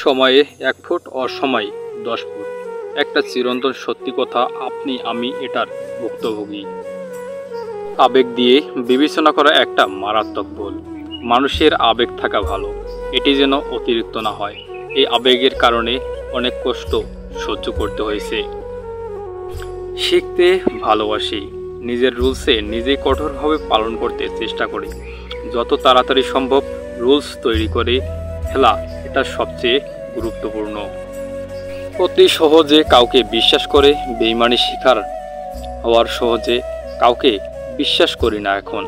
সময়ে ১ ফুট, অসময়ে ১০ ফুট। একটা চিরন্তন সত্যি কথা, আপনি আমি এটার ভুক্তভোগী। আবেগ দিয়ে বিবেচনা করা একটা মারাত্মক ভুল। মানুষের আবেগ থাকা ভালো, এটি যেন অতিরিক্ত না হয়। এই আবেগের কারণে অনেক কষ্ট সহ্য করতে হয়েছে। শিখতে ভালোবাসি, নিজের রুলসে নিজেই কঠোরভাবে পালন করতে চেষ্টা করি। যত তাড়াতাড়ি সম্ভব রুলস তৈরি করে ফেলা, এটা সবচেয়ে গুরুত্বপূর্ণ। অতি সহজে কাউকে বিশ্বাস করে বেইমানি শিকার হওয়ার সহজে কাউকে বিশ্বাস করি না এখন।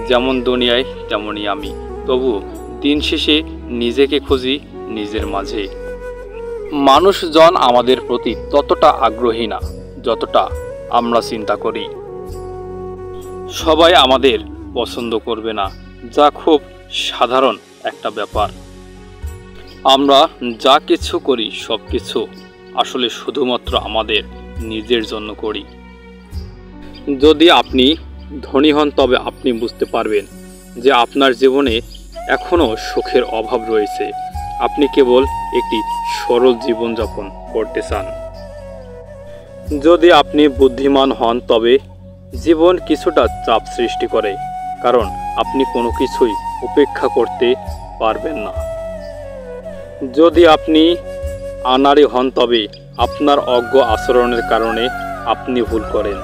যেমন দুনিয়ায় তেমনই আমি, তবু দিন শেষে নিজেকে খুঁজি নিজের মাঝে। মানুষজন আমাদের প্রতি ততটা আগ্রহী না যতটা আমরা চিন্তা করি। সবাই আমাদের পছন্দ করবে না, যা খুব সাধারণ একটা ব্যাপার। আমরা যা কিছু করি সব কিছু আসলে শুধুমাত্র আমাদের নিজের জন্য করি। যদি আপনি ধনী হন তবে আপনি বুঝতে পারবেন যে আপনার জীবনে এখনও সুখের অভাব রয়েছে। আপনি কেবল একটি সরল জীবনযাপন করতে চান। যদি আপনি বুদ্ধিমান হন তবে জীবন কিছুটা চাপ সৃষ্টি করে, কারণ আপনি কোনো কিছুই উপেক্ষা করতে পারবেন না। যদি আপনি আনাড়ি হন তবে আপনার অজ্ঞ আচরণের কারণে আপনি ভুল করেন।